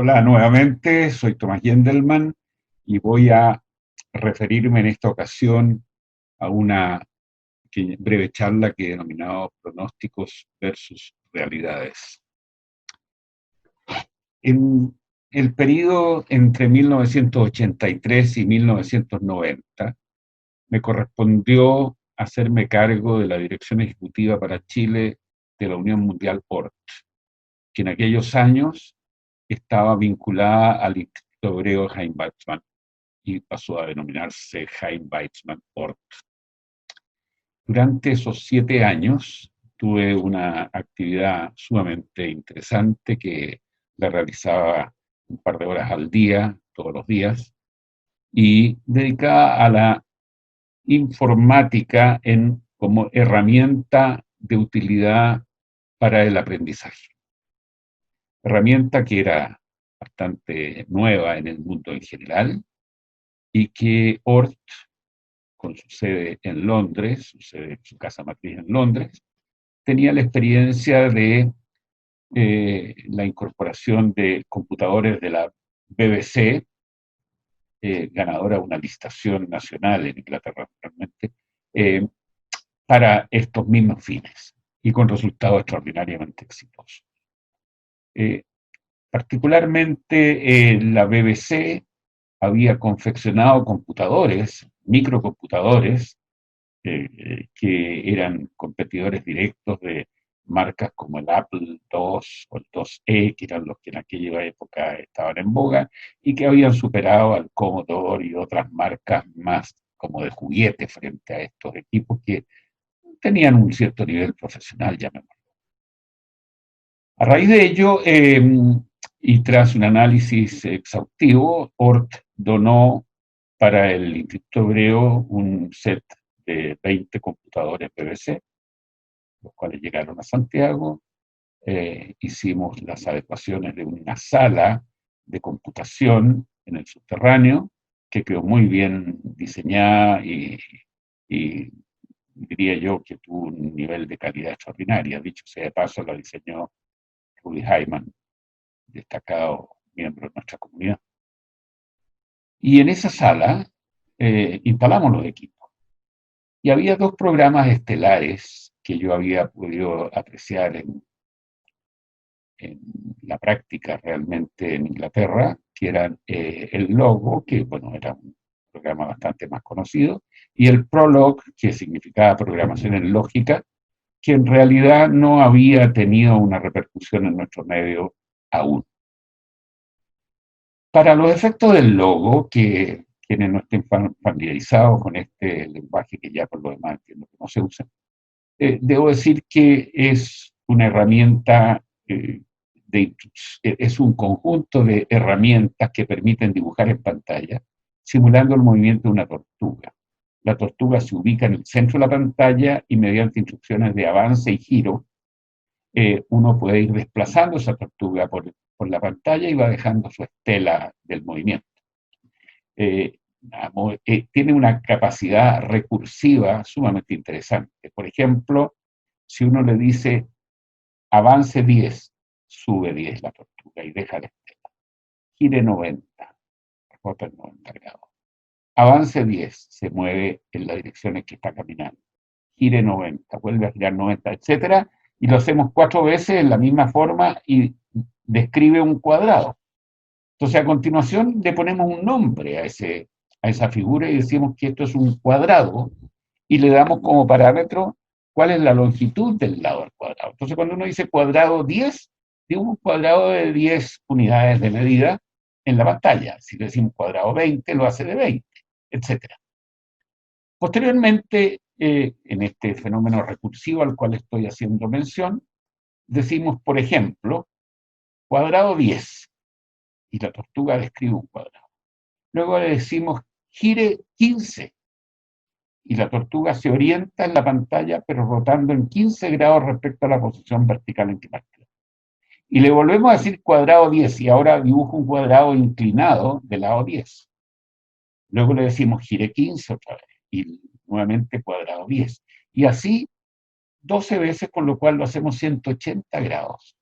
Hola, nuevamente soy Tomás Yendelman y voy a referirme en esta ocasión a una breve charla que he denominado Pronósticos versus Realidades. En el periodo entre 1983 y 1990 me correspondió hacerme cargo de la dirección ejecutiva para Chile de la Unión Mundial ORT, que en aquellos años estaba vinculada al Instituto Hebreo Chaim Weizmann y pasó a denominarse Chaim Weizmann Ort. Durante esos 7 años tuve una actividad sumamente interesante que la realizaba un par de horas al día, todos los días, y dedicada a la informática como herramienta de utilidad para el aprendizaje. Herramienta que era bastante nueva en el mundo en general y que Ort, con su sede en Londres, su casa matriz en Londres, tenía la experiencia de la incorporación de computadores de la BBC, ganadora de una licitación nacional en Inglaterra realmente, eh, para estos mismos fines y con resultados extraordinariamente exitosos. Eh, Particularmente la BBC había confeccionado computadores, microcomputadores, que eran competidores directos de marcas como el Apple II o el IIe, que eran los que en aquella época estaban en boga, y que habían superado al Commodore y otras marcas más como de juguete frente a estos equipos que tenían un cierto nivel profesional, llamémoslo. A raíz de ello, y tras un análisis exhaustivo, Ort donó para el Instituto Hebreo un set de 20 computadores BBC, los cuales llegaron a Santiago. Hicimos las adecuaciones de una sala de computación en el subterráneo, que quedó muy bien diseñada y diría yo que tuvo un nivel de calidad extraordinaria. Dicho sea de paso, la diseñó Rudy Hyman, destacado miembro de nuestra comunidad. Y en esa sala instalamos los equipos. Y había dos programas estelares que yo había podido apreciar en la práctica realmente en Inglaterra, que eran el Logo, que bueno, era un programa bastante más conocido, y el Prolog, que significaba programación en lógica, que en realidad no había tenido una repercusión en nuestro medio aún. Para los efectos del logo, que quienes no estén familiarizados con este lenguaje que ya por lo demás entiendo que no se usa, debo decir que es una herramienta, es un conjunto de herramientas que permiten dibujar en pantalla, simulando el movimiento de una tortuga. La tortuga se ubica en el centro de la pantalla y mediante instrucciones de avance y giro, uno puede ir desplazando esa tortuga por la pantalla y va dejando su estela del movimiento. Eh, Tiene una capacidad recursiva sumamente interesante. Por ejemplo, si uno le dice avance 10, sube 10 la tortuga y deja la estela. Gire 90, rota en 90 grados. Avance 10, se mueve en la dirección en que está caminando. Gire 90, vuelve a girar 90, etcétera, y lo hacemos 4 veces en la misma forma y describe un cuadrado. Entonces, a continuación le ponemos un nombre a esa figura y decimos que esto es un cuadrado y le damos como parámetro cuál es la longitud del lado del cuadrado. Entonces, cuando uno dice cuadrado 10, digo un cuadrado de 10 unidades de medida en la pantalla. Si le decimos cuadrado 20, lo hace de 20, etcétera. Posteriormente, en este fenómeno recursivo al cual estoy haciendo mención, decimos, por ejemplo, cuadrado 10, y la tortuga describe un cuadrado. Luego le decimos gire 15, y la tortuga se orienta en la pantalla, pero rotando en 15 grados respecto a la posición vertical en que partió. Y le volvemos a decir cuadrado 10, y ahora dibuja un cuadrado inclinado del lado 10. Luego le decimos gire 15 otra vez, y nuevamente cuadrado 10. Y así 12 veces, con lo cual lo hacemos 180 grados.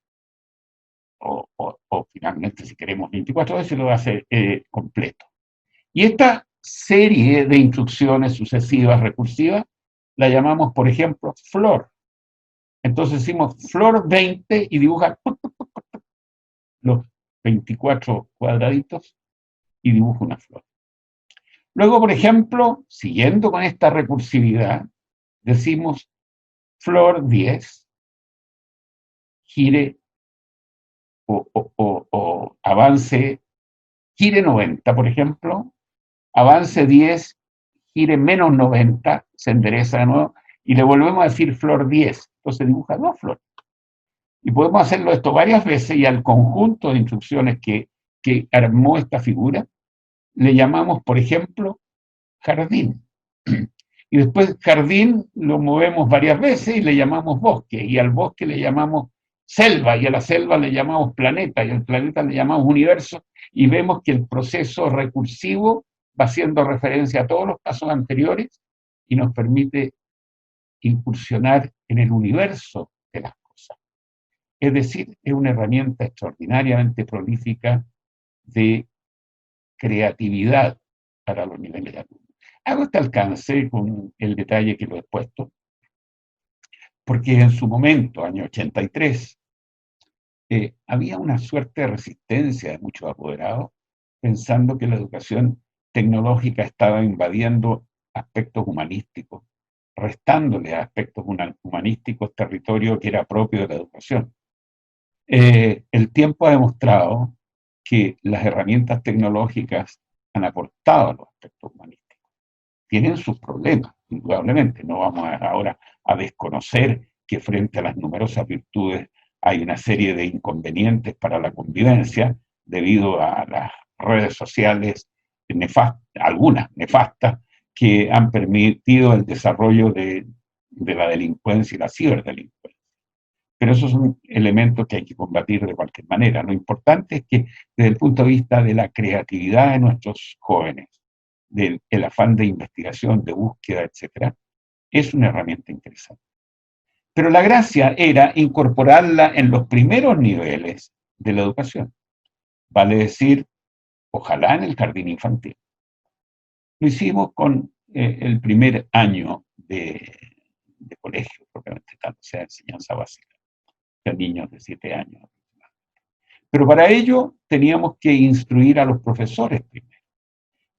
o finalmente, si queremos, 24 veces, lo hace completo. Y esta serie de instrucciones sucesivas, recursivas, la llamamos, por ejemplo, flor. Entonces decimos flor 20 y dibuja los 24 cuadraditos y dibuja una flor. Luego, por ejemplo, siguiendo con esta recursividad, decimos flor 10, gire o avance, gire 90, por ejemplo, avance 10, gire menos 90, se endereza de nuevo, y le volvemos a decir flor 10. Entonces dibuja dos flores. Y podemos hacerlo esto varias veces y al conjunto de instrucciones que armó esta figura le llamamos, por ejemplo, jardín. Y después jardín lo movemos varias veces y le llamamos bosque, y al bosque le llamamos selva, y a la selva le llamamos planeta, y al planeta le llamamos universo, y vemos que el proceso recursivo va haciendo referencia a todos los pasos anteriores y nos permite incursionar en el universo de las cosas. Es decir, es una herramienta extraordinariamente prolífica de creatividad para los niveles de alumnos. Hago este alcance con el detalle que lo he puesto, porque en su momento, año 83, había una suerte de resistencia de muchos apoderados, pensando que la educación tecnológica estaba invadiendo aspectos humanísticos, restándole a aspectos humanísticos territorio que era propio de la educación. El tiempo ha demostrado que las herramientas tecnológicas han aportado a los aspectos humanísticos. Tienen sus problemas, indudablemente. No vamos ahora a desconocer que frente a las numerosas virtudes hay una serie de inconvenientes para la convivencia debido a las redes sociales algunas nefastas, que han permitido el desarrollo de la delincuencia y la ciberdelincuencia. Pero esos son elementos que hay que combatir de cualquier manera. Lo importante es que desde el punto de vista de la creatividad de nuestros jóvenes, del afán de investigación, de búsqueda, etcétera, es una herramienta interesante. Pero la gracia era incorporarla en los primeros niveles de la educación. Vale decir, ojalá en el jardín infantil. Lo hicimos con el primer año de colegio, propiamente tal, o sea, enseñanza básica, de niños de 7 años. Pero para ello teníamos que instruir a los profesores primero.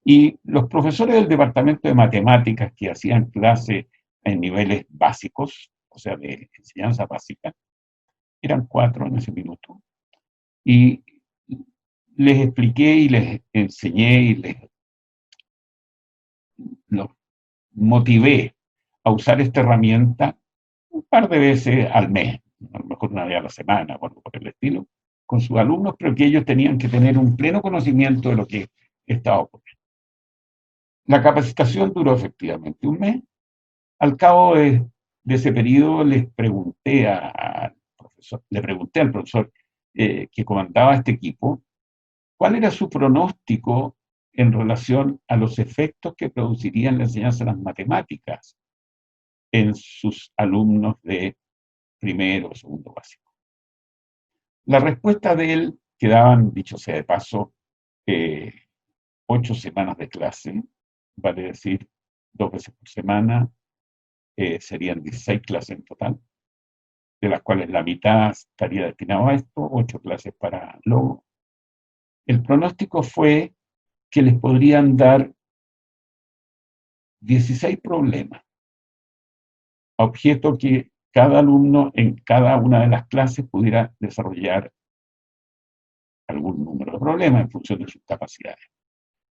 Y los profesores del departamento de matemáticas que hacían clase en niveles básicos, o sea, de enseñanza básica, eran 4 en ese minuto. Y les expliqué y les enseñé y los motivé a usar esta herramienta un par de veces al mes, a lo mejor una vez a la semana o algo por el estilo, con sus alumnos, pero que ellos tenían que tener un pleno conocimiento de lo que estaba ocurriendo. La capacitación duró efectivamente un mes. Al cabo de ese periodo le pregunté al profesor que comandaba este equipo cuál era su pronóstico en relación a los efectos que producirían la enseñanza de las matemáticas en sus alumnos de primero o segundo básico. La respuesta de él, que daban, dicho sea de paso, 8 semanas de clase, vale decir 2 veces por semana, serían 16 clases en total, de las cuales la mitad estaría destinado a esto, 8 clases para Logo. El pronóstico fue que les podrían dar 16 problemas, objeto que cada alumno en cada una de las clases pudiera desarrollar algún número de problemas en función de sus capacidades.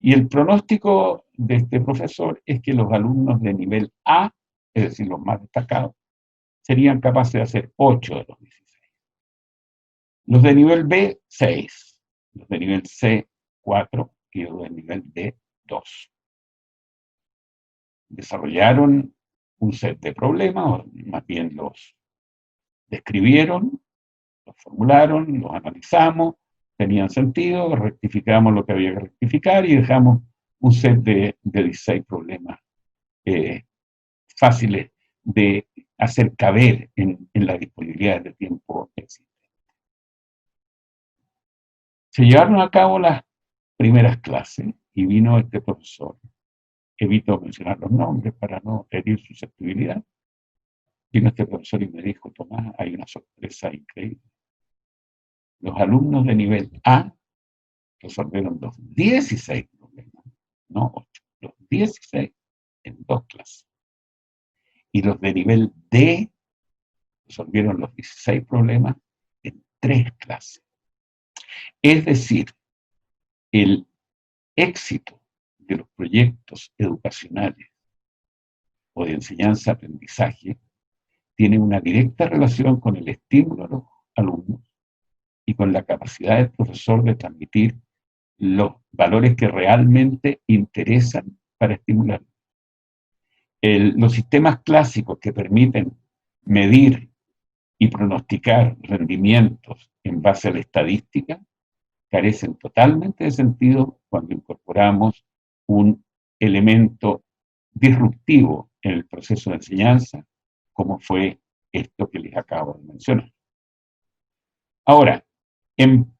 Y el pronóstico de este profesor es que los alumnos de nivel A, es decir, los más destacados, serían capaces de hacer 8 de los 16. Los de nivel B, 6. Los de nivel C, 4. Y los de nivel D, 2. Desarrollaron un set de problemas, o más bien los describieron, los formularon, los analizamos, tenían sentido, rectificamos lo que había que rectificar y dejamos un set de 16 problemas fáciles de hacer caber en la disponibilidad de tiempo existente. Se llevaron a cabo las primeras clases y vino este profesor, evito mencionar los nombres para no herir susceptibilidad, vino este profesor y me dijo: Tomás, hay una sorpresa increíble. Los alumnos de nivel A resolvieron los 16 problemas, no 8, los 16 en 2 clases. Y los de nivel D resolvieron los 16 problemas en 3 clases. Es decir, el éxito de los proyectos educacionales o de enseñanza-aprendizaje tiene una directa relación con el estímulo a los alumnos y con la capacidad del profesor de transmitir los valores que realmente interesan para estimular. Los sistemas clásicos que permiten medir y pronosticar rendimientos en base a la estadística carecen totalmente de sentido cuando incorporamos un elemento disruptivo en el proceso de enseñanza, como fue esto que les acabo de mencionar. Ahora, en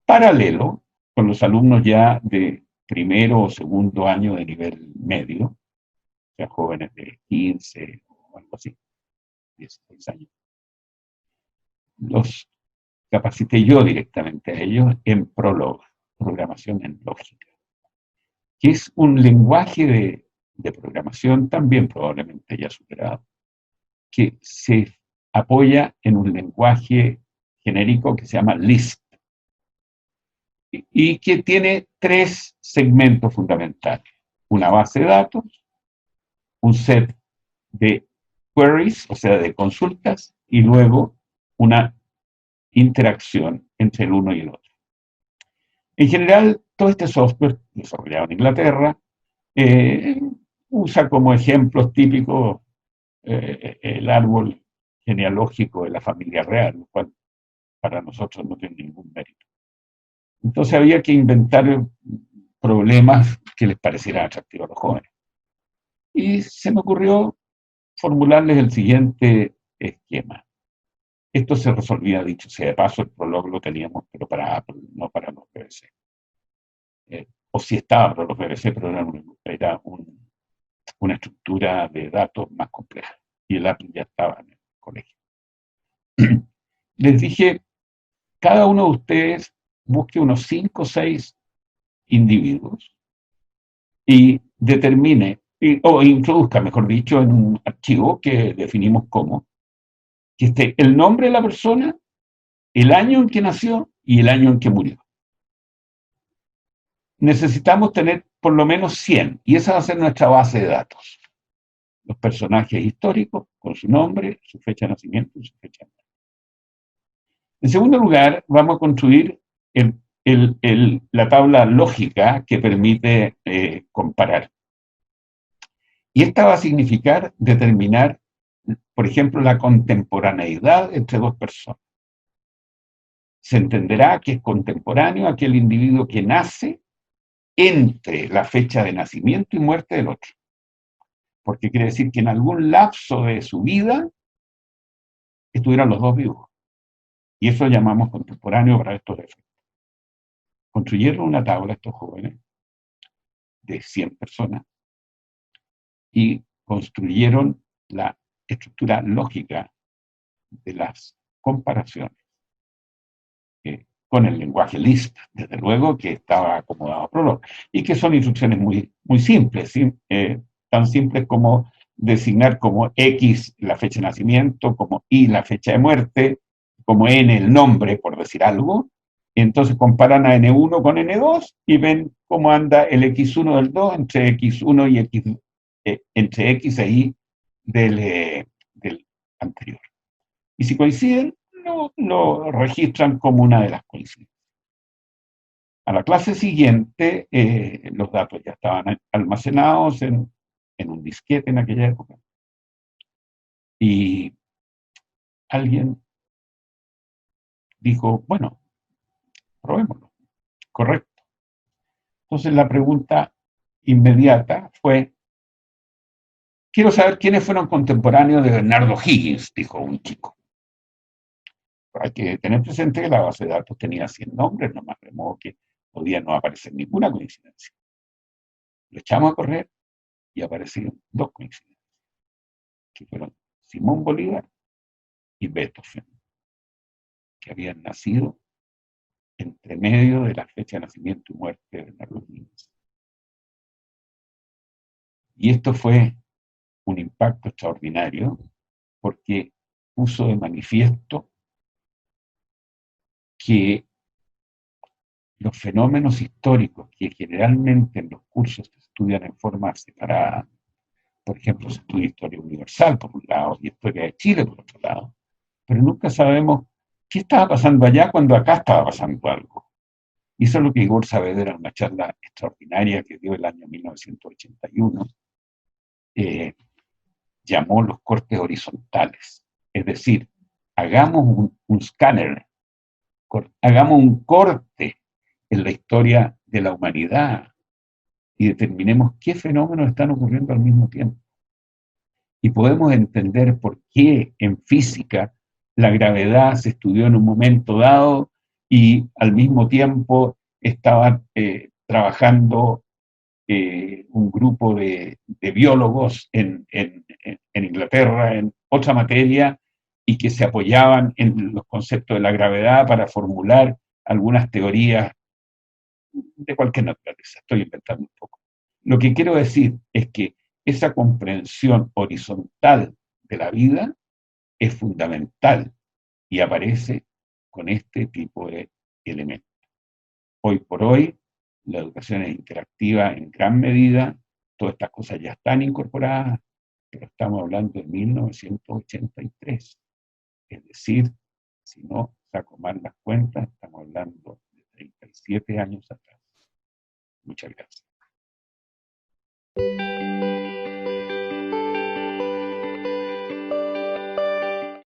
paralelo, con los alumnos ya de primero o segundo año de nivel medio, o sea, jóvenes de 15 o algo así, 16 años, los capacité yo directamente a ellos en Prolog, programación en lógica, que es un lenguaje de programación también probablemente ya superado, que se apoya en un lenguaje genérico que se llama Lisp y que tiene 3 segmentos fundamentales: una base de datos, un set de queries, o sea, de consultas, y luego una interacción entre el uno y el otro. En general, todo este software desarrollado en Inglaterra usa como ejemplos típicos el árbol genealógico de la familia real, lo cual para nosotros no tiene ningún mérito. Entonces había que inventar problemas que les parecieran atractivos a los jóvenes. Y se me ocurrió formularles el siguiente esquema. Esto se resolvía, dicho sea de paso, el Prolog lo teníamos, pero para Apple, no para los BBC. O sí estaba para los BBC, pero era una estructura de datos más compleja. Y el Apple ya estaba en el colegio. Les dije: cada uno de ustedes busque unos 5 o 6 individuos y determine, o introduzca, mejor dicho, en un archivo que definimos como, que esté el nombre de la persona, el año en que nació y el año en que murió. Necesitamos tener por lo menos 100, y esa va a ser nuestra base de datos. Los personajes históricos con su nombre, su fecha de nacimiento y su fecha de muerte. En segundo lugar, vamos a construir la tabla lógica que permite comparar. Y esta va a significar determinar, por ejemplo, la contemporaneidad entre 2 personas. Se entenderá que es contemporáneo aquel individuo que nace entre la fecha de nacimiento y muerte del otro. Porque quiere decir que en algún lapso de su vida estuvieron los 2 vivos. Y eso llamamos contemporáneo para estos efectos. Construyeron una tabla estos jóvenes de 100 personas y construyeron la estructura lógica de las comparaciones con el lenguaje Lisp, desde luego, que estaba acomodado a Prolog, y que son instrucciones muy, muy simples, tan simples como designar como X la fecha de nacimiento, como Y la fecha de muerte, como N el nombre, por decir algo. Entonces comparan a N1 con N2 y ven cómo anda el X1 del 2 entre X1 y X, entre X e Y del anterior. Y si coinciden, lo registran como una de las coincidencias. A la clase siguiente, los datos ya estaban almacenados en un disquete en aquella época. Y alguien dijo: bueno, probémoslo. Correcto. Entonces la pregunta inmediata fue: quiero saber quiénes fueron contemporáneos de Bernardo Higgins, dijo un chico. hay que tener presente que la base de datos tenía 100 nombres nomás, de modo que podía no aparecer ninguna coincidencia. Lo echamos a correr y aparecieron dos coincidencias, que fueron Simón Bolívar y Beethoven, que habían nacido entre medio de la fecha de nacimiento y muerte de Bernardo Higgins. Y esto fue un impacto extraordinario porque puso de manifiesto que los fenómenos históricos que generalmente en los cursos se estudian en forma separada, por ejemplo, se estudia historia universal por un lado y historia de Chile por otro lado, pero nunca sabemos qué estaba pasando allá cuando acá estaba pasando algo. Y eso es lo que Igor Saavedra, en una charla extraordinaria que dio el año 1981, eh, llamó los cortes horizontales. Es decir, hagamos un escáner, hagamos un corte en la historia de la humanidad y determinemos qué fenómenos están ocurriendo al mismo tiempo. Y podemos entender por qué en física la gravedad se estudió en un momento dado y al mismo tiempo estaban trabajando un grupo de biólogos en Inglaterra en otra materia y que se apoyaban en los conceptos de la gravedad para formular algunas teorías de cualquier naturaleza. Estoy inventando un poco. Lo que quiero decir es que esa comprensión horizontal de la vida es fundamental y aparece con este tipo de elementos. Hoy por hoy, la educación es interactiva en gran medida, todas estas cosas ya están incorporadas, pero estamos hablando de 1983. Es decir, si no saco mal las cuentas, estamos hablando de 37 años atrás. Muchas gracias.